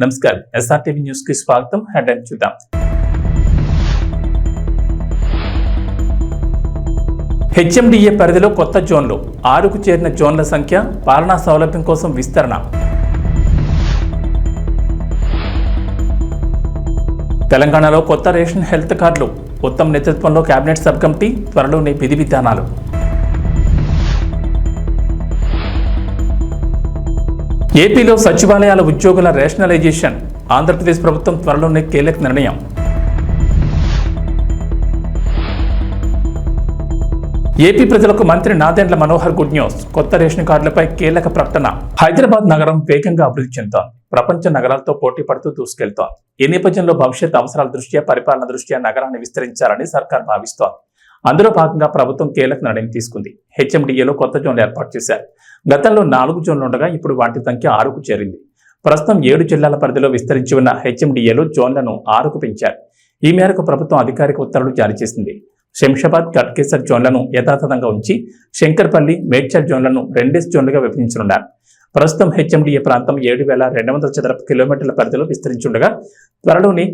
నమస్కారం, SRTV news కి స్వాగతం. హెడ్లైన్ చూద్దాం. హెచ్ఎండిఏ పరిధిలో కొత్త జోన్లు, 6కు చేరిన జోన్ల సంఖ్య, పాలనా సౌలభ్యం కోసం విస్తరణ. తెలంగాణలో కొత్త రేషన్ హెల్త్ కార్డులు, ఉత్తమ్ నేతృత్వంలో కేబినెట్ సబ్ కమిటీ, త్వరలోనే విధి విధానాలు. ఏపీలో సచివాలయాల ఉద్యోగుల రేషనలైజేషన్, ఆంధ్రప్రదేశ్ ప్రభుత్వం త్వరలోనే కీలక నిర్ణయం. ఏపీ ప్రజలకు మంత్రి నాదెండ్ల మనోహర్ గుడ్ న్యూస్, కొత్త రేషన్ కార్డులపై కీలక ప్రకటన. హైదరాబాద్ నగరం వేగంగా అభివృద్ధి చెందుతోంది. ప్రపంచ నగరాలతో పోటీ పడుతూ దూసుకెళ్తోంది. ఈ నేపథ్యంలో భవిష్యత్ అవసరాల దృష్ట్యా, పరిపాలన దృష్ట్యా నగరాన్ని విస్తరించాలని సర్కార్ భావిస్తోంది. అందులో భాగంగా ప్రభుత్వం కీలక నిర్ణయం తీసుకుంది. హెచ్ఎండిఏలో కొత్త జోన్లు ఏర్పాటు చేశారు. గతంలో 4 జోన్లు ఉండగా ఇప్పుడు వాటి సంఖ్య 6కు చేరింది. ప్రస్తుతం 7 జిల్లాల పరిధిలో విస్తరించి ఉన్న హెచ్ఎండిఏలో జోన్లను 6కు పెంచారు. ఈ మేరకు ప్రభుత్వం అధికారిక ఉత్తర్వులు జారీ చేసింది. శంషాబాద్, గట్కేసర్ జోన్లను యథాతథంగా ఉంచి శంకర్పల్లి, మేడ్చల్ జోన్లను 2 జోన్లుగా విభజించనున్నారు. ప్రస్తుతం హెచ్ఎండిఏ ప్రాంతం 7,200 చదరపు కిలోమీటర్ల పరిధిలో విస్తరించుండగా త్వరలోనే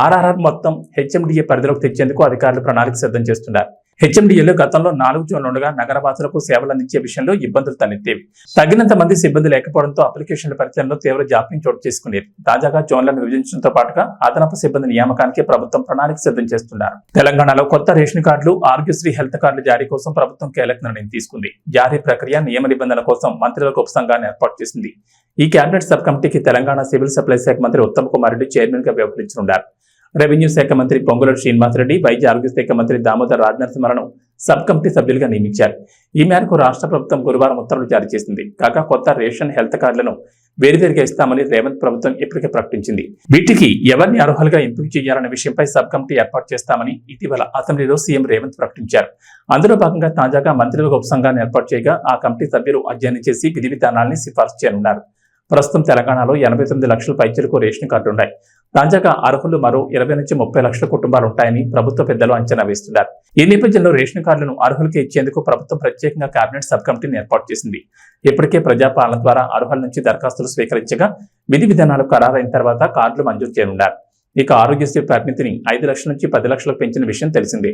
ఆర్ఆర్ఆర్ మొత్తం హెచ్ఎండిఏ పరిధిలోకి తెచ్చేందుకు అధికారులు ప్రణాళిక సిద్ధం చేస్తున్నారు. హెచ్ఎండిఏలో గతంలో 4 జోన్లు ఉండగా నగరవాసులకు సేవలు అందించే విషయంలో ఇబ్బందులు తలెత్తేవి. తగినంత మంది సిబ్బంది లేకపోవడంతో అప్లికేషన్ల పరిచయంలో తీవ్ర జాప్యం చోటు చేసుకునేది. తాజాగా జోన్లను విభజించడంతో పాటుగా అదనపు సిబ్బంది నియామకానికి ప్రభుత్వం ప్రణాళిక సిద్ధం చేస్తున్నారు. తెలంగాణలో కొత్త రేషన్ కార్డులు, ఆరోగ్యశ్రీ హెల్త్ కార్డుల జారీ కోసం ప్రభుత్వం కీలక నిర్ణయం తీసుకుంది. జారీ ప్రక్రియ, నియమ నిబంధనల కోసం మంత్రులకు ఉపసంఘాన్ని ఏర్పాటు చేసింది. ఈ కేబినెట్ సబ్ కమిటీకి తెలంగాణ సివిల్ సప్లై శాఖ మంత్రి ఉత్తమ్ కుమార్ రెడ్డి చైర్మన్ గా వ్యవహరించనున్నారు. రెవెన్యూ శాఖ మంత్రి పొంగులేటి శ్రీనివాసరెడ్డి, వైద్య ఆరోగ్య శాఖ మంత్రి దామోదర్ రాజనరసింహలను సబ్ కమిటీ సభ్యులుగా నియమించారు. ఈ మేరకు రాష్ట్ర ప్రభుత్వం గురువారం ఉత్తర్వులు జారీ చేసింది. కాగా కొత్త రేషన్ హెల్త్ కార్డులను వేరువేరుగా ఇస్తామని రేవంత్ ప్రభుత్వం ఇప్పటికే ప్రకటించింది. వీటికి ఎవరిని అర్హులుగా ఎంపిక చేయాలనే విషయంపై సబ్ కమిటీ ఏర్పాటు చేస్తామని ఇటీవల అసెంబ్లీలో సీఎం రేవంత్ ప్రకటించారు. అందులో భాగంగా తాజాగా మంత్రులకు ఉపసంఘాన్ని ఏర్పాటు చేయగా ఆ కమిటీ సభ్యులు అధ్యయనం చేసి విధి విధానాల్ని సిఫార్సు చేయనున్నారు. ప్రస్తుతం తెలంగాణలో 89 లక్షల పైచిలకు రేషన్ కార్డులు ఉన్నాయి. తాజాగా అర్హులు మరో 20 నుంచి 30 లక్షల కుటుంబాలు ఉంటాయని ప్రభుత్వ పెద్దలు అంచనా వేస్తున్నారు. ఈ నేపథ్యంలో రేషన్ కార్డులను అర్హులకి ఇచ్చేందుకు ప్రభుత్వం ప్రత్యేకంగా కేబినెట్ సబ్ కమిటీని ఏర్పాటు చేసింది. ఇప్పటికే ప్రజాపాలన ద్వారా అర్హుల నుంచి దరఖాస్తులు స్వీకరించగా విధి విధానాలు ఖరారైన తర్వాత కార్డులు మంజూరు చేయనున్నారు. ఇక ఆరోగ్యశ్రీ పరిమితిని 5 లక్షల నుంచి 10 లక్షలకు పెంచిన విషయం తెలిసిందే.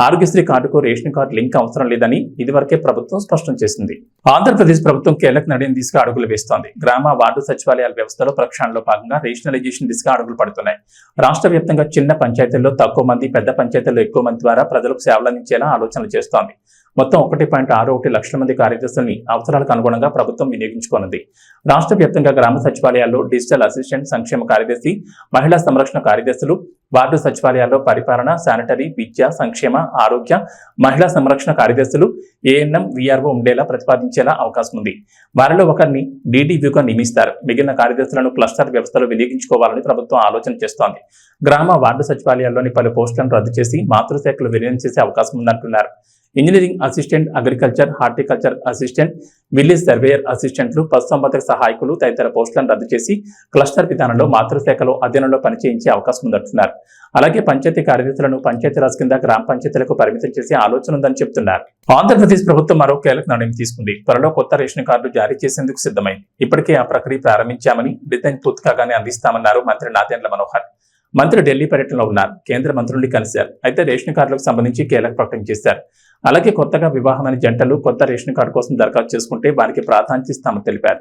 ఆరోగ్యశ్రీ కార్డుకు రేషన్ కార్డు లింక్ అవసరం లేదని ఇదివరకే ప్రభుత్వం స్పష్టం చేసింది. ఆంధ్రప్రదేశ్ ప్రభుత్వం కీలక నిర్ణయం దిశగా అడుగులు వేస్తోంది. గ్రామ, వార్డు సచివాలయాల వ్యవస్థలో ప్రక్షాళనలో భాగంగా రేషనలైజేషన్ దిశగా అడుగులు పడుతున్నాయి. రాష్ట్ర వ్యాప్తంగా చిన్న పంచాయతీల్లో తక్కువ మంది, పెద్ద పంచాయతీల్లో ఎక్కువ మంది ద్వారా ప్రజలకు సేవలు అందించేలా ఆలోచనలు చేస్తోంది. మొత్తం 1.61 లక్షల మంది కార్యదర్శుల్ని అవసరాలకు అనుగుణంగా ప్రభుత్వం వినియోగించుకోనుంది. రాష్ట్ర వ్యాప్తంగా గ్రామ సచివాలయాల్లో డిజిటల్ అసిస్టెంట్, సంక్షేమ కార్యదర్శి, మహిళా సంరక్షణ కార్యదర్శులు, వార్డు సచివాలయాల్లో పరిపాలన, శానిటరీ, విద్య, సంక్షేమ, ఆరోగ్య, మహిళా సంరక్షణ కార్యదర్శులు, ఏఎన్ఎం, వీఆర్ఓ ఉండేలా ప్రతిపాదించేలా అవకాశం ఉంది. వారిలో ఒకరిని డీడీవ్యూగా నియమిస్తారు. మిగిలిన కార్యదర్శులను క్లస్టర్ వ్యవస్థలో వినియోగించుకోవాలని ప్రభుత్వం ఆలోచన చేస్తోంది. గ్రామ, వార్డు సచివాలయాల్లోని పలు పోస్టులను రద్దు చేసి మాతృశాఖలు విలీనం చేసే అవకాశం ఉందంటున్నారు. Engineering assistant, agriculture, horticulture assistant, village surveyor అసిస్టెంట్లు, పశుసంవర్ధక సహాయకులు తదితర పోస్టులను రద్దు చేసి క్లస్టర్ విధానంలో మాతృశాఖలో అధీనంలో పనిచేయించే అవకాశం ఉందంటున్నారు. అలాగే పంచాయతీ కార్యదర్శులను పంచాయతీరాజ్ కింద గ్రామ పంచాయతీలకు పరిమితం చేసే ఆలోచన ఉందని చెబుతున్నారు. ఆంధ్రప్రదేశ్ ప్రభుత్వం మరో కీలక నిర్ణయం తీసుకుంది. త్వరలో కొత్త రేషన్ కార్డులు జారీ చేసేందుకు సిద్ధమైంది. ఇప్పటికే ఆ ప్రక్రియ ప్రారంభించామని, డిజైన్ పూర్తి కాగానే అందిస్తామన్నారు మంత్రి నాదెండ్ల మనోహర్. మంత్రి ఢిల్లీ పర్యటనలో ఉన్నారు. కేంద్ర మంత్రుల్ని కలిశారు. అయితే రేషన్ కార్డులకు సంబంధించి కీలక ప్రకటన చేశారు. అలాగే కొత్తగా వివాహమైన జంటలు కొత్త రేషన్ కార్డు కోసం దరఖాస్తు చేసుకుంటే వారికి ప్రాధాన్యత ఇస్తామని తెలిపారు.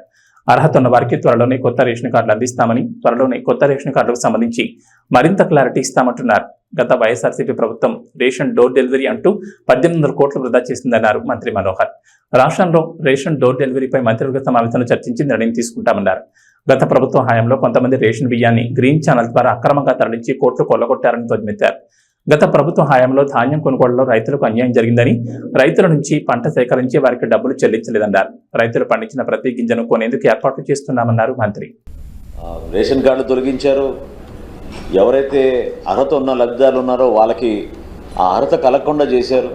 అర్హత ఉన్న వారికి త్వరలోనే కొత్త రేషన్ కార్డులు అందిస్తామని, త్వరలోనే కొత్త రేషన్ కార్డులకు సంబంధించి మరింత క్లారిటీ ఇస్తామంటున్నారు. గత వైఎస్ఆర్సీపీ ప్రభుత్వం రేషన్ డోర్ డెలివరీ అంటూ 1800 కోట్లు వృధా చేసిందన్నారు మంత్రి మనోహర్. రాష్ట్రంలో రేషన్ డోర్ డెలివరీపై మంత్రివర్గ సమావేశంలో చర్చించి నిర్ణయం తీసుకుంటామన్నారు. గత ప్రభుత్వం హయాంలో కొంతమంది రేషన్ బియ్యాన్ని గ్రీన్ ఛానల్ ద్వారా అక్రమంగా తరలించి కోట్లు కొల్లగొట్టారని ధ్వజమెత్తారు. గత ప్రభుత్వ హయాంలో ధాన్యం కొనుగోలులో రైతులకు అన్యాయం జరిగిందని, రైతుల నుంచి పంట సేకరించి వారికి డబ్బులు చెల్లించలేదన్నారు. రైతులు పండించిన ప్రతి గింజను కొనేందుకు ఏర్పాట్లు చేస్తున్నామన్నారు మంత్రి. రేషన్ కార్డు తొలగించారు. ఎవరైతే అర్హత ఉన్న లబ్ధిదారులు ఉన్నారో వాళ్ళకి ఆ అర్హత కలగకుండా చేశారు.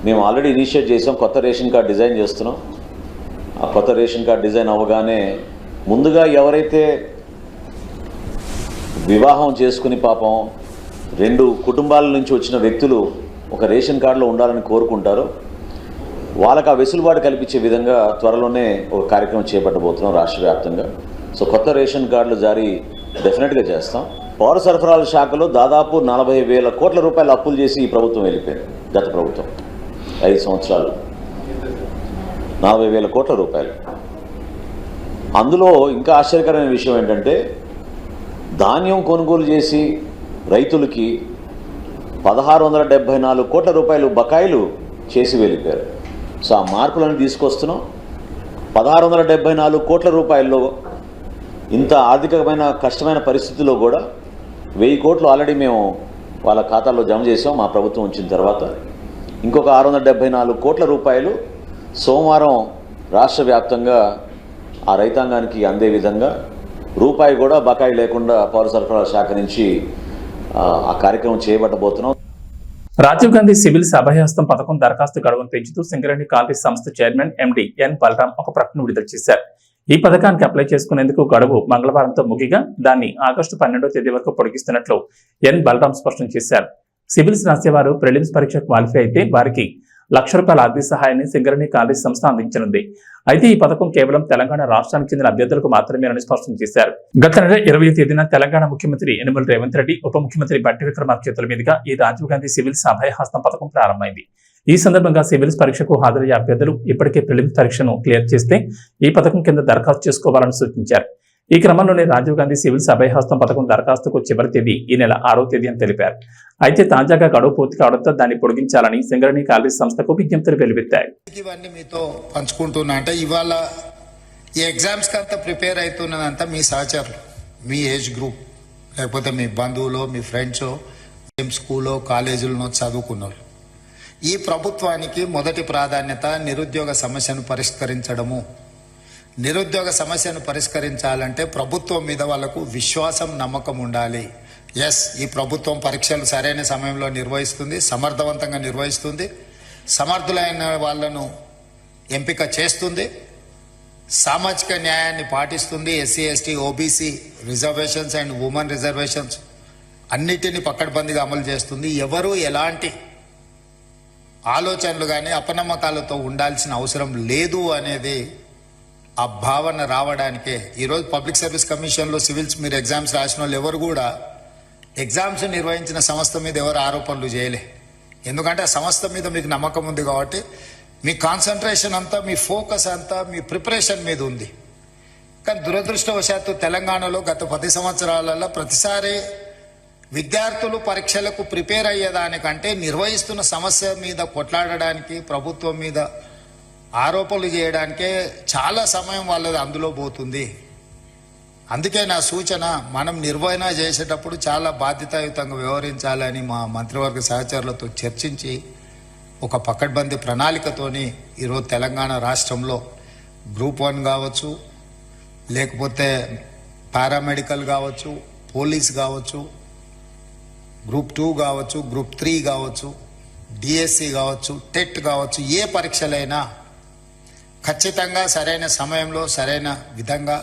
మేము ఆల్రెడీ ఇనిషియేట్ చేసాం, కొత్త రేషన్ కార్డు డిజైన్ చేస్తున్నాం. ఆ కొత్త రేషన్ కార్డు డిజైన్ అవ్వగానే ముందుగా ఎవరైతే వివాహం చేసుకుని పాపం 2 కుటుంబాల నుంచి వచ్చిన వ్యక్తులు ఒక రేషన్ కార్డులో ఉండాలని కోరుకుంటారో వాళ్ళకి ఆ వెసులుబాటు కల్పించే విధంగా త్వరలోనే ఒక కార్యక్రమం చేపట్టబోతున్నాం రాష్ట్ర వ్యాప్తంగా. సో సో కొత్త రేషన్ కార్డులు జారీ డెఫినెట్గా చేస్తాం. పౌర సరఫరాల శాఖలో దాదాపు 40,000 కోట్ల రూపాయలు అప్పులు చేసి ఈ ప్రభుత్వం వెళ్ళిపోయింది. గత ప్రభుత్వం 5 సంవత్సరాలు 40,000 కోట్ల రూపాయలు. అందులో ఇంకా ఆశ్చర్యకరమైన విషయం ఏంటంటే ధాన్యం కొనుగోలు చేసి రైతులకి 1,674 కోట్ల రూపాయలు బకాయిలు చేసి వెళ్ళిపోయారు. సో ఆ మార్పులను తీసుకొస్తున్నాం. 1,674 కోట్ల రూపాయల్లో ఇంత ఆర్థికమైన కష్టమైన పరిస్థితుల్లో కూడా 1,000 కోట్లు ఆల్రెడీ మేము వాళ్ళ ఖాతాల్లో జమ చేసాం మా ప్రభుత్వం వచ్చిన తర్వాత. ఇంకొక 674 కోట్ల రూపాయలు సోమవారం రాష్ట్ర వ్యాప్తంగా ఆ రైతాంగానికి అందే విధంగా రూపాయి కూడా బకాయి లేకుండా పౌర సరఫరాల శాఖ నుంచి ఆ కార్యక్రమం చేపట్టబోతున్నాం. రాజీవ్ గాంధీ సివిల్స్ అభయహస్తం పథకం దరఖాస్తు గడువును పెంచుతూ సింగరేణి కాలనీ సంస్థ చైర్మన్ ఎండి ఎన్ బలరాం ఒక ప్రకటన విడుదల చేశారు. ఈ పథకానికి అప్లై చేసుకునేందుకు గడువు మంగళవారంతో ముగిగా దాన్ని ఆగస్టు 12వ తేదీ వరకు పొడిగిస్తున్నట్లు ఎన్ బలరాం స్పష్టం చేశారు. సివిల్స్ రాసేవారు ప్రిలిమ్స్ పరీక్ష క్వాలిఫై అయితే వారికి ₹1,00,000 ఆర్థిక సహాయాన్ని సింగరేణి కాలేజ్ సంస్థ అందించనుంది. అయితే ఈ పథకం కేవలం తెలంగాణ రాష్ట్రానికి చెందిన అభ్యర్థులకు మాత్రమేనని స్పష్టం చేశారు. గత నెల 20వ తేదీన తెలంగాణ ముఖ్యమంత్రి యనమల రేవంత్ రెడ్డి, ఉప ముఖ్యమంత్రి బట్టి విక్రమార్క చేతుల మీదుగా ఈ రాజీవ్ గాంధీ సివిల్స్ అభయహస్తం పథకం ప్రారంభమైంది. ఈ సందర్భంగా సివిల్స్ పరీక్షకు హాజరయ్యే అభ్యర్థులు ఇప్పటికే ప్రిలిమ్స్ పరీక్షను క్లియర్ చేస్తే ఈ పథకం కింద దరఖాస్తు చేసుకోవాలని సూచించారు. ఈ క్రమంలోనే రాజీవ్ గాంధీ సివిల్స్ అభయహస్తం పథకం దరఖాస్తుకు చివరి తేదీ ఈ నెల 6వ తేదీ అని తెలిపారు. అయితే తాజాగా గడువు పూర్తి కావడంతో దాన్ని పొడిగించాలని సింగరేణి కాలేజ్ సంస్థకు విజ్ఞప్తులు వెలువెత్తాయి. ఇవన్నీ మీతో పంచుకుంటున్నా అంటే ఇవాళ ఈ ఎగ్జామ్స్ కి అంతా ప్రిపేర్ అవుతున్నదంతా మీ సహచరులు, మీ ఏజ్ గ్రూప్, లేకపోతే మీ బంధువులు, మీ ఫ్రెండ్స్, స్కూల్లో కాలేజీలను చదువుకున్నారు. ఈ ప్రభుత్వానికి మొదటి ప్రాధాన్యత నిరుద్యోగ సమస్యను పరిష్కరించడము. నిరుద్యోగ సమస్యను పరిష్కరించాలంటే ప్రభుత్వం మీద వాళ్ళకు విశ్వాసం, నమ్మకం ఉండాలి. ఎస్, ఈ ప్రభుత్వం పరీక్షలు సరైన సమయంలో నిర్వహిస్తుంది, సమర్థవంతంగా నిర్వహిస్తుంది, సమర్థులైన వాళ్ళను ఎంపిక చేస్తుంది, సామాజిక న్యాయాన్ని పాటిస్తుంది, SC, ST, OBC reservations and women reservations అన్నిటినీ పకడ్బందీగా అమలు చేస్తుంది. ఎవరు ఎలాంటి ఆలోచనలు కానీ అపనమ్మకాలతో ఉండాల్సిన అవసరం లేదు అనేది ఆ భావన రావడానికే ఈరోజు పబ్లిక్ సర్వీస్ కమిషన్లో సివిల్స్ మీరు ఎగ్జామ్స్ రాసిన వాళ్ళు ఎవరు కూడా ఎగ్జామ్స్ నిర్వహించిన సంస్థ మీద ఎవరు ఆరోపణలు చేయలే. ఎందుకంటే ఆ సంస్థ మీద మీకు నమ్మకం ఉంది కాబట్టి మీ కాన్సన్ట్రేషన్ అంతా, మీ ఫోకస్ అంతా మీ ప్రిపరేషన్ మీద ఉంది. కానీ దురదృష్టవశాత్తు తెలంగాణలో గత 10 సంవత్సరాలలో ప్రతిసారి విద్యార్థులు పరీక్షలకు ప్రిపేర్ అయ్యేదానికంటే నిర్వహిస్తున్న సమస్య మీద కొట్లాడడానికి, ప్రభుత్వం మీద ఆరోపణలు చేయడానికే చాలా సమయం వాళ్ళది అందులో పోతుంది. అందుకే నా సూచన, మనం నిర్వహణ చేసేటప్పుడు చాలా బాధ్యతాయుతంగా వ్యవహరించాలని మా మంత్రివర్గ సహచరులతో చర్చించి ఒక పకడ్బందీ ప్రణాళికతోని ఈరోజు తెలంగాణ రాష్ట్రంలో గ్రూప్ 1 కావచ్చు, లేకపోతే పారామెడికల్ కావచ్చు, పోలీస్ కావచ్చు, గ్రూప్ 2 కావచ్చు, గ్రూప్ 3 కావచ్చు, డిఎస్సి కావచ్చు, టెట్ కావచ్చు, ఏ పరీక్షలైనా ఖచ్చితంగా సరైన సమయంలో సరైన విధంగా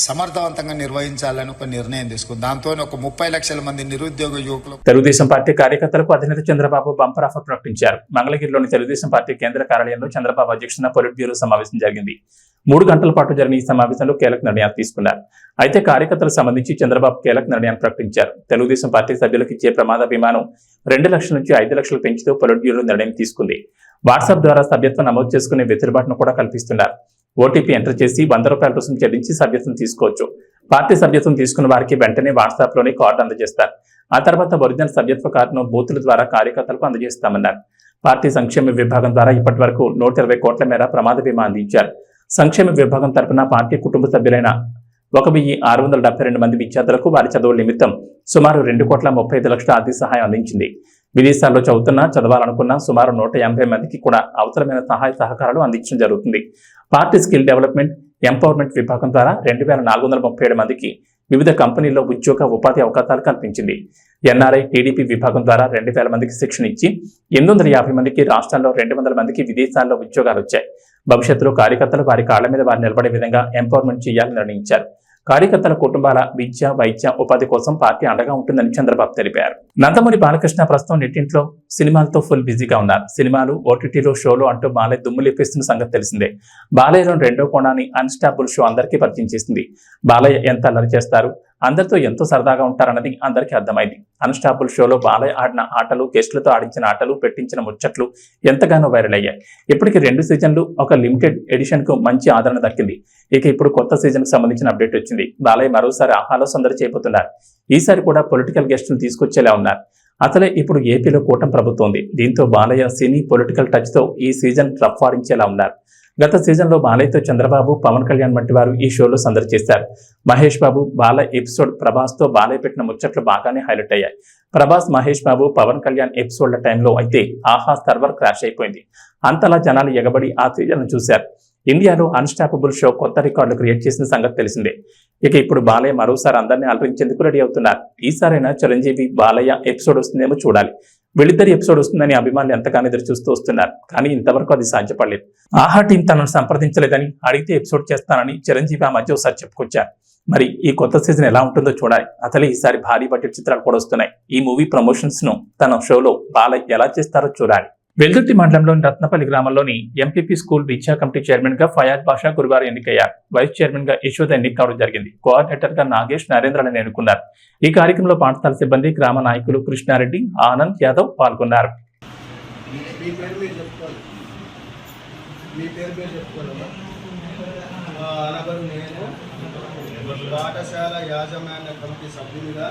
సమర్థవంతంగా నిర్వహించాలని ఒక నిర్ణయం తీసుకుంది. దాంతో ఒక 30 లక్షల మంది నిరుద్యోగ యువకులు. తెలుగుదేశం పార్టీ కార్యకర్తలకు అధినేత చంద్రబాబు బంపర్ ఆఫర్ ప్రకటించారు. మంగళగిరిలోని తెలుగుదేశం పార్టీ కేంద్ర కార్యాలయంలో చంద్రబాబు అధ్యక్షతన పొలిట్ బ్యూరో సమావేశం జరిగింది. 3 గంటల పాటు జరిగిన ఈ సమావేశంలో కీలక నిర్ణయాలు తీసుకున్నారు. అయితే కార్యకర్తలకు సంబంధించి చంద్రబాబు కీలక నిర్ణయాన్ని ప్రకటించారు. తెలుగుదేశం పార్టీ సభ్యులకు ఇచ్చే ప్రమాద బీమాను 2 లక్షల నుంచి 5 లక్షలు పెంచుతూ పొలిట్ బ్యూరో నిర్ణయం తీసుకుంది. వాట్సాప్ ద్వారా సభ్యత్వం నమోదు చేసుకునే వెసులుబాటును కూడా కల్పిస్తున్నారు. ఓటీపీ ఎంటర్ చేసి ₹100 రుసుము చెల్లించి సభ్యత్వం తీసుకోవచ్చు. పార్టీ సభ్యత్వం తీసుకున్న వారికి వెంటనే వాట్సాప్ లోనే కార్డు అందజేస్తారు. ఆ తర్వాత ఒరిజినల్ సభ్యత్వ కార్డును బూతుల ద్వారా కార్యకర్తలకు అందజేస్తామన్నారు. పార్టీ సంక్షేమ విభాగం ద్వారా ఇప్పటి వరకు 120 కోట్ల మేర ప్రమాద బీమా అందించారు. సంక్షేమ విభాగం తరపున పార్టీ కుటుంబ సభ్యులైన 1,672 మంది విద్యార్థులకు వారి చదువుల నిమిత్తం సుమారు 2,35,00,000 ఆర్థిక సహాయం అందించింది. విదేశాల్లో చదవాలనుకున్న సుమారు 180 మందికి కూడా అవసరమైన సహాయ సహకారాలు అందించడం జరుగుతుంది. పార్టీ స్కిల్ డెవలప్మెంట్, ఎంపవర్మెంట్ విభాగం ద్వారా 2,437 మందికి వివిధ కంపెనీల్లో ఉద్యోగ ఉపాధి అవకాశాలు కల్పించింది. ఎన్ఆర్ఐ, టీడీపీ విభాగం ద్వారా 2,000 మందికి శిక్షణ ఇచ్చి 850 మందికి, రాష్ట్రాల్లో 200 మందికి విదేశాల్లో ఉద్యోగాలు వచ్చాయి. భవిష్యత్తులో కార్యకర్తలు వారి కాళ్ల మీద వారు నిలబడే విధంగా ఎంపవర్మెంట్ చేయాలని నిర్ణయించారు. కార్యకర్తల కుటుంబాల విద్య, వైద్య, ఉపాధి కోసం పార్టీ అండగా ఉంటుందని చంద్రబాబు తెలిపారు. నందమూరి బాలకృష్ణ ప్రస్తుతం నెట్టింట్లో సినిమాలతో ఫుల్ బిజీగా ఉన్నారు. సినిమాలు, ఓటీటీలో షోలు అంటూ బాలయ్య దుమ్ము లేపేస్తున్న సంగతి తెలిసిందే. బాలయ్యలోని రెండో కోణాన్ని అన్స్టాపుల్ షో అందరికీ పరిచయం చేసింది. బాలయ్య ఎంత అల్లరి చేస్తారు, అందరితో ఎంతో సరదాగా ఉంటారన్నది అందరికీ అర్థమైంది. అన్స్టాపుల్ షోలో బాలయ్య ఆడిన ఆటలు, గెస్టులతో ఆడించిన ఆటలు, పెట్టించిన ముచ్చట్లు ఎంతగానో వైరల్ అయ్యాయి. ఇప్పటికి 2 సీజన్లు, ఒక లిమిటెడ్ ఎడిషన్ కు మంచి ఆదరణ దక్కింది. ఇక ఇప్పుడు కొత్త సీజన్ కు సంబంధించిన అప్డేట్ వచ్చింది. బాలయ్య మరోసారి ఆహాలో సందడి చేయబోతున్నారు. ఈసారి కూడా పొలిటికల్ గెస్టులు తీసుకొచ్చేలా ఉన్నారు. అసలే ఇప్పుడు ఏపీలో కూటమి ప్రభుత్వం ఉంది. దీంతో బాలయ్య సినీ పొలిటికల్ టచ్ తో ఈ సీజన్ రఫ్వాడించేలా ఉన్నారు. గత సీజన్లో బాలయ్యతో చంద్రబాబు, పవన్ కళ్యాణ్ వంటి వారు ఈ షోలో సందడి చేశారు. మహేష్ బాబు, బాలయ్య ఎపిసోడ్ ప్రభాస్తో బాలయ్య పెట్టిన ముచ్చట్లు బాగానే హైలైట్ అయ్యాయి. ప్రభాస్, మహేష్ బాబు, పవన్ కళ్యాణ్ ఎపిసోడ్ల టైంలో అయితే ఆహా సర్వర్ క్రాష్ అయిపోయింది. అంతలా జనాలు ఎగబడి ఆ సీజన్ చూశారు. ఇండియాలో అన్స్టాపబుల్ షో కొత్త రికార్డులు క్రియేట్ చేసిన సంగతి తెలిసిందే. ఇక ఇప్పుడు బాలయ్య మరోసారి అందరినీ అలరించేందుకు రెడీ అవుతున్నారు. ఈసారైనా చిరంజీవి, బాలయ్య ఎపిసోడ్ వస్తుందేమో చూడాలి. వీళ్ళిద్దరి ఎపిసోడ్ వస్తుందని అభిమానులు ఎంతగానో ఎదురు చూస్తూ వస్తున్నారు. కానీ ఇంతవరకు అది సాధ్యపడలేదు. ఆహా టీం తనను సంప్రదించలేదని, అడిగితే ఎపిసోడ్ చేస్తానని చిరంజీవి ఆ మధ్య ఒకసారి చెప్పుకొచ్చారు. మరి ఈ కొత్త సీజన్ ఎలా ఉంటుందో చూడాలి. అసలు ఈసారి భారీ బడ్జెట్ చిత్రాలు కూడా వస్తున్నాయి. ఈ మూవీ ప్రమోషన్స్ ను తన షోలో బాలయ్య ఎలా చేస్తారో చూడాలి. వెల్దుర్తి మండలంలోని రత్నపల్లి గ్రామంలోని ఎంపీపీ స్కూల్ విద్యా కమిటీ చైర్మన్ గా ఫయాజ్ బాషా గురువారం ఎన్నికయ్యారు. వైస్ చైర్మన్ గా యశోద ఎన్నిక కావడం జరిగింది. కోఆర్డినేటర్ గా నాగేష్, నరేంద్రని ఎన్నుకున్నారు. ఈ కార్యక్రమంలో పాఠశాల సిబ్బంది, గ్రామ నాయకులు కృష్ణారెడ్డి, ఆనంద్ యాదవ్ పాల్గొన్నారు. పాఠశాల యాజమాన్య కమిటీ సభ్యునిగా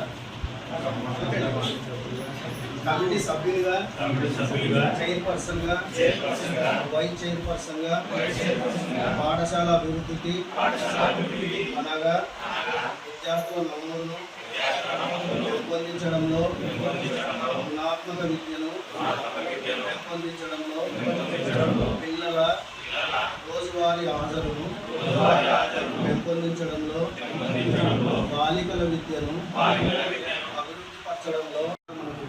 చైర్పర్సన్గా వైస్ చైర్పర్సన్గా పాఠశాల అభివృద్ధికి అనగా విద్యార్థుల నమూనాలను పెంపొందించడంలో, గుణాత్మక విద్యను పెంపొందించడంలో, పిల్లల రోజువారీ హాజరును పెంపొందించడంలో, బాలికల విద్యను అభివృద్ధిపరచడంలో మనకు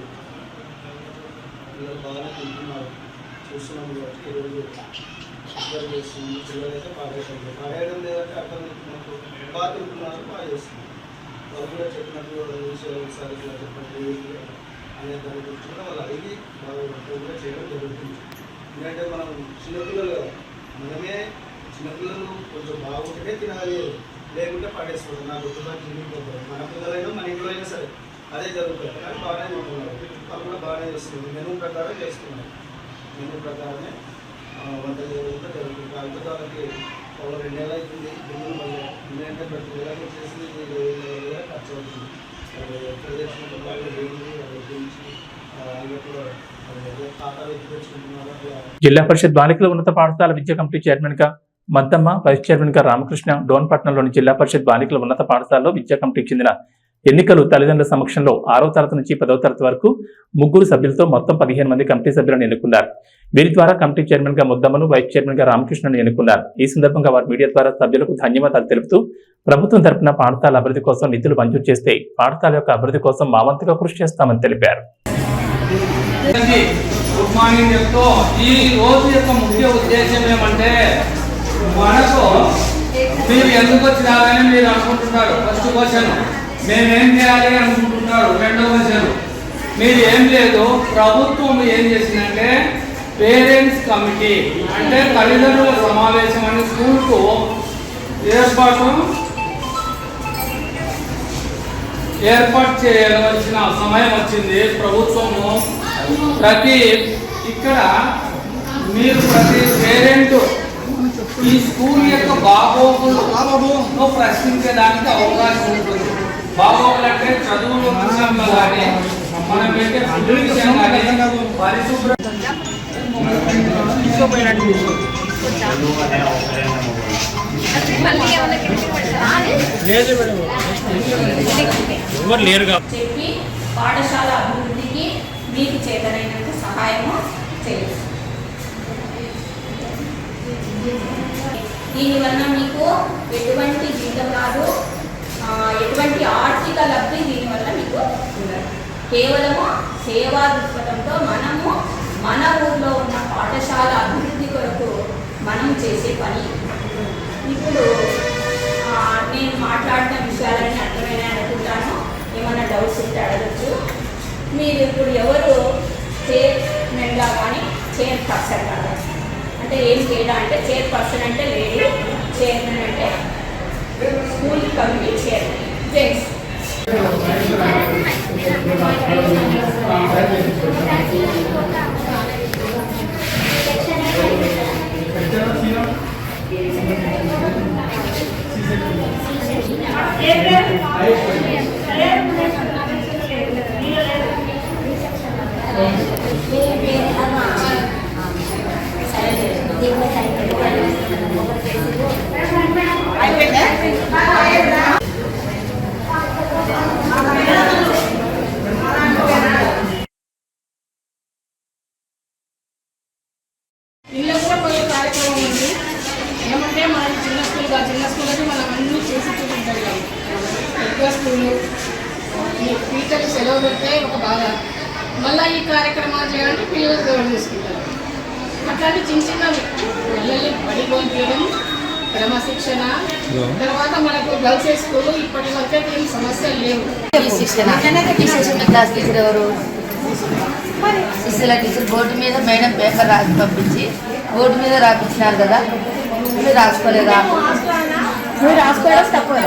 పిల్లలు బాగా తింటున్నారు, చూస్తున్నాం. ఈరోజు ఇద్దరు చేస్తుంది, పిల్లలైతే పాడేయడం లేదంటే అర్థం మనకు బాగా తింటున్నారు, బాగా చేస్తున్నారు. వాళ్ళు కూడా చెప్పినట్టు విషయాలు ఒకసారి ఇలా చెప్పండి అనే దాని గురించి కూడా వాళ్ళు అడిగి వాళ్ళు కూడా చేయడం జరుగుతుంది. ఎందుకంటే మనం చిన్నపిల్లలు కదా, మనమే చిన్నపిల్లలు కొంచెం బాగుంటే తినాలి, లేకుంటే పడేసుకోవడం. నాకు గుర్తుగా చిన్నపిల్లలు మన పిల్లలైనా మన ఇంట్లో అయినా సరే అదే జరుగుతుంది. కానీ బాగానే ఉంటున్నారు, వాళ్ళు కూడా బాగానే చేస్తున్నారు. మెనూ ప్రకారం చేస్తున్నారు. మెనూ ప్రకారమే వంట చేయడం కూడా జరుగుతుంది. కాకపోతే వాళ్ళకి 2 నెలలు అవుతుంది బిల్లులు మళ్ళీ. ఎందుకంటే ప్రతి నెలకి వచ్చేసి 20,000 ఖర్చు అవుతుంది. ఎక్కడ తెచ్చుకుంటే వాళ్ళు వేయించి అది గురించి ఖాతాలు ఎత్తి తెచ్చుకుంటున్నారు. జిల్లా పరిషత్ బాలికల ఉన్నత పాఠశాల విద్యా కమిటీ చైర్మన్ గా మద్దమ్మ, వైస్ చైర్మన్ గా రామకృష్ణ, డోన్పట్నంలోని జిల్లా పరిషత్ బాలికల ఉన్నత పాఠశాలలో విద్యా కమిటీకి చెందిన ఎన్నికలు తల్లిదండ్రుల సమక్షంలో 6వ తరగతి నుంచి 10వ తరగతి వరకు 3 సభ్యులతో మొత్తం 15 మంది కమిటీ సభ్యులను ఎన్నుకున్నారు. వీరి ద్వారా కమిటీ చైర్మన్ గా ముద్దమ్మను, వైస్ చైర్మన్ గా రామకృష్ణను ఎన్నుకున్నారు. ఈ సందర్భంగా వారు మీడియా ద్వారా సభ్యులకు ధన్యవాదాలు తెలుపుతూ ప్రభుత్వం తరపున పాఠశాల అభివృద్ధి కోసం నిధులు మంజూరు చేస్తే పాఠశాల యొక్క అభివృద్ధి కోసం మా వంతుగా కృషి చేస్తామని తెలిపారు. గుడ్ మార్నింగ్ చెప్తూ ఈ రోజు యొక్క ముఖ్య ఉద్దేశం ఏమంటే, మనకు మీరు ఎందుకు వచ్చినారని మీరు అనుకుంటున్నారు. ఫస్ట్ క్వశ్చన్, మేమేం చేయాలి అనుకుంటున్నారు. రెండో క్వశ్చన్, మీరు ఏం లేదు, ప్రభుత్వం ఏం చేసిందంటే పేరెంట్స్ కమిటీ అంటే తల్లిదండ్రుల సమావేశం అని స్కూల్కు ఏర్పాటు చేయవలసిన సమయం వచ్చింది. ప్రభుత్వము ఇక్కడ మీరు ప్రతి పేరెంట్ ఈ స్కూల్ యొక్క బాగోగులు ప్రశ్నించడానికి అవకాశం ఉంటుంది. బాగోగులు అంటే చదువుల విషయంలో కానీ మనం పెట్టే ఫుడ్ విషయం కానీ పరిశుభ్రత చెప్పి పాఠశాల అభివృద్ధికి మీకు చేతనైనంత సహాయము చేయవచ్చు. దీనివల్ల మీకు ఎటువంటి జీతం రాదు, ఎటువంటి ఆర్థిక లబ్ధి దీనివల్ల మీకు ఉండదు. కేవలము సేవా దృక్పథంతో మనము మన ఊర్లో ఉన్న పాఠశాల అభివృద్ధి కొరకు మనం చేసే పని. ఇప్పుడు నేను మాట్లాడిన విషయాలన్నీ అర్థమైనా అనుకుంటాను. ఏమైనా డౌట్స్ ఉంటే అడగచ్చు. మీరు ఇప్పుడు ఎవరు చైర్మన్గా కానీ చైర్పర్సన్ కానీ అంటే ఏం తేడా అంటే చైర్పర్సన్ అంటే లేడీ, చైర్మన్ అంటే స్కూల్ కమిటీ చైర్మన్ జెంట్స్. ఇళ్ళలో కూడా కొన్ని కార్యక్రమం ఉంది. ఏమంటే మనకి చిన్న స్కూల్కి మనం అన్నీ చేసి చూపించగలం. పెద్ద స్కూలు టీచర్లు సెలవు పెడితే ఒక బాగా మళ్ళీ ఈ కార్యక్రమాలు చేయాలంటే పిల్లలు గౌరవం చేసుకుంటారు. అట్లాంటి చిన్న పిల్లల్ని బడి పంపించడం, క్రమశిక్షణ, తర్వాత మనకు గర్ల్స్ హై స్కూల్ ఇప్పటి వరకు ఏం సమస్యలు లేవు. క్లాస్ టీచర్ ఎవరు? శిశుల టీచర్ బోర్డు మీద మేడం పేపర్ రాసి పంపించి బోర్డు మీద రాపించినారు కదా, మీరు రాసుకోలేదా? మీరు రాసుకోవడం తక్కువ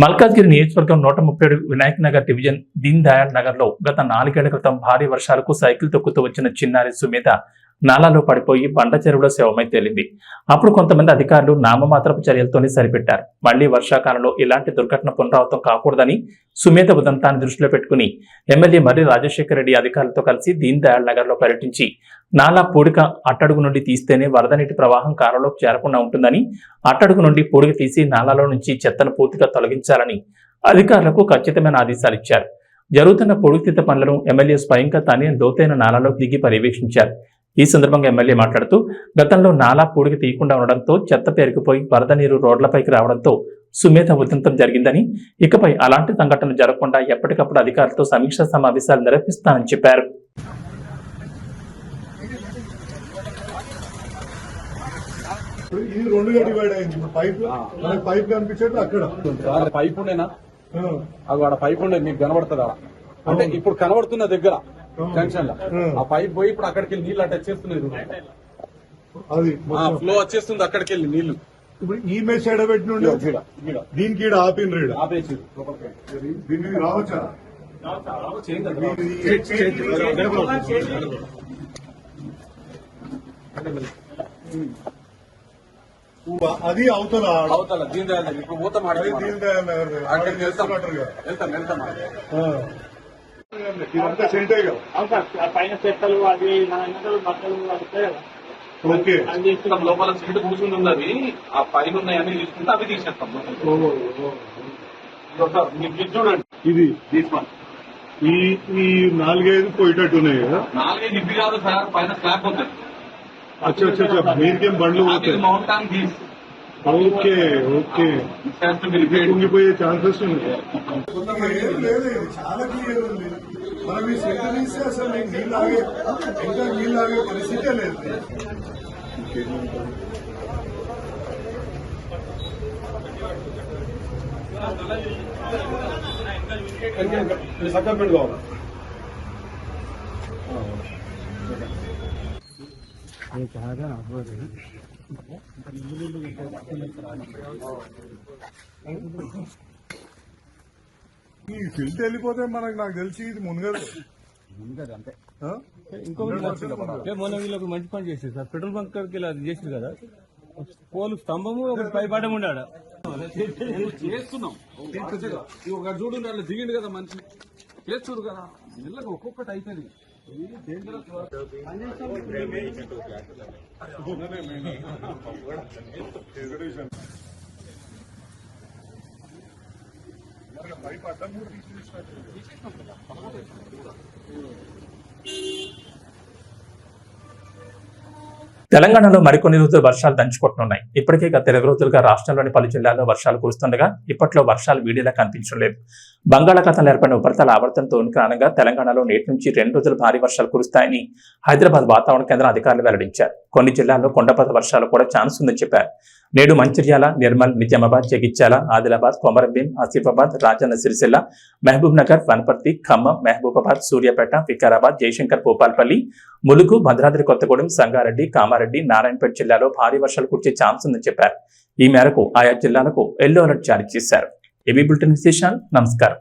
మల్కాజ్గిరి నియోజకవర్గం 137 వినాయక్ నగర్ డివిజన్ దీన్ దయాళ్ నగర్ లో గత 4 ఏళ్ల క్రితం భారీ వర్షాలకు సైకిల్ తొక్కుతూ వచ్చిన చిన్నారి సుమేధ నాలాలో పడిపోయి బండ చెరువులో శవమై తేలింది. అప్పుడు కొంతమంది అధికారులు నామమాత్రపు చర్యలతోనే సరిపెట్టారు. మళ్లీ వర్షాకాలంలో ఇలాంటి దుర్ఘటన పునరావృతం కాకూడదని సుమేధ ఉదంతాన్ని దృష్టిలో పెట్టుకుని ఎమ్మెల్యే మర్రి రాజశేఖర రెడ్డి అధికారులతో కలిసి దీన్ దయాళ్ నగర్ లో పర్యటించి నాలా పూడిక అట్టడుగు నుండి తీస్తేనే వరద నీటి ప్రవాహం కాలంలోకి చేరకుండా ఉంటుందని, అట్టడుగు నుండి పూడిక తీసి నాలాలో నుంచి చెత్తను పూర్తిగా తొలగించాలని అధికారులకు ఖచ్చితమైన ఆదేశాలు ఇచ్చారు. జరుగుతున్న పూడికతీత పనులను ఎమ్మెల్యే స్వయంగా తానే లోతైన నాలాలోకి దిగి పర్యవేక్షించారు. ఈ సందర్భంగా ఎమ్మెల్యే మాట్లాడుతూ గతంలో నాలా పూడిక తీయకుండా ఉండడంతో చెత్త పేరుకుపోయి వరద నీరు రోడ్లపైకి రావడంతో సుమేధ ఉదంతం జరిగిందని, ఇకపై అలాంటి సంఘటనలు జరగకుండా ఎప్పటికప్పుడు అధికారులతో సమీక్షా సమావేశాలు నిర్వహిస్తానని చెప్పారు. ఇది రెండుగా డివైడ్ అయింది. పైప్ కనిపించేట్టు అక్కడ పైప్ ఉండేనా? అది ఆడ పైప్ ఉండే మీకు కనబడుతుంది ఆడ, అంటే ఇప్పుడు కనబడుతున్న దగ్గర జంక్షన్ లో ఆ పైప్ పోయి ఇప్పుడు అక్కడికి వెళ్ళి నీళ్ళు అటాచ్ చేస్తున్నాయి. అది ఫ్లో వచ్చేస్తుంది అక్కడికి వెళ్ళి నీళ్లు. ఇప్పుడు ఈ మెష్ ఎడబెట్టిన దీనికి ఈడ ఆపిన ఆపేసి దీనికి రావచ్చా? అది అవతల అవతల దీని దయాళ్ ఇప్పుడు పోతాం అక్కడికి వెళ్తాం. ఇదంతా సెంటే కదా పైన చెత్తలు అది బట్టలు ఓకే. అది తీసుకుంటాం లోపల సీట్ కూర్చుని ఉన్నది, ఆ పైన ఉన్నాయని తీసుకుంటే అవి తీసేస్తాం. మీకు చూడండి ఇది తీసుకోండి. ఈ 4-5 పోయేటట్టు ఉన్నాయి కదా. 4 ఇవి కాదు సార్, పైన స్లాబ్ ఉంటుంది. అచ్చా మీరికేం బండ్లు పోతాయి. మౌంటాన్ తీసి ఓకే ఓకే కుంగిపోయే ఛాన్సెస్ ఉన్నాయి. చాలా క్లియర్ ఉంది. మనం ఈ సెంటర్ తీస్తే అసలు నీళ్ళు ఆగే ఇంకా నీళ్ళు ఆగే పరిస్థితే లేదు. సక్కర్మెంట్ కావాలి. ఈ ఫిల్ట్ వెళ్ళిపోతే నాకు తెలిసి ఇది మునగదు అంతే. మొన్న వీళ్ళకి మంచి పని చేసేది సార్, పెట్రోల్ బంక్ దగ్గరికి అది చేసింది కదా, పోలు స్తంభము ఒక పై పడము ఉండాడు చేస్తున్నాం. ఒక చూడు అట్లా దిగిండు కదా మనిషి, చేస్తుడు కదా, ఇళ్ళకి ఒక్కొక్కటి అయిపోయింది. పైప్ అడ్డం కూడా తీసుకొచ్చారు. తెలంగాణలో మరికొన్ని రోజులు వర్షాలు దంచుకుంటున్నాయి. ఇప్పటికే గత 20 రోజులుగా రాష్ట్రంలోని పలు జిల్లాల్లో వర్షాలు కురుస్తుండగా ఇప్పట్లో వర్షాలు వీడేలా కనిపించడం లేదు. బంగాళాఖాతంలో ఏర్పడిన ఉపరితల ఆవర్తనంతో కారణంగా తెలంగాణలో నేటి నుంచి 2 రోజులు భారీ వర్షాలు కురుస్తాయని హైదరాబాద్ వాతావరణ కేంద్రం అధికారులు వెల్లడించారు. కొన్ని జిల్లాల్లో కొండపాత వర్షాలు కూడా ఛాన్స్ ఉందని చెప్పారు. నేడు మంచిర్యాల, నిర్మల్, నిజామాబాద్, జగిత్యాల, ఆదిలాబాద్, కొమరంభీం, ఆసిఫాబాద్, రాజన్న సిరిసిల్ల, మహబూబ్ నగర్, వనపర్తి, ఖమ్మం, మహబూబాబాద్, సూర్యాపేట, వికారాబాద్, జయశంకర్, భూపాల్పల్లి, ములుగు, భద్రాద్రి కొత్తగూడెం, సంగారెడ్డి, కామారెడ్డి, నారాయణపేట జిల్లాలో భారీ వర్షాలు కురిసే ఛాన్స్ ఉందని చెప్పారు. ఈ మేరకు ఆయా జిల్లాలకు ఎల్లో అలర్ట్ జారీ చేశారు. ఏబీ బులెటిన్ విశేషాలు. నమస్కారం.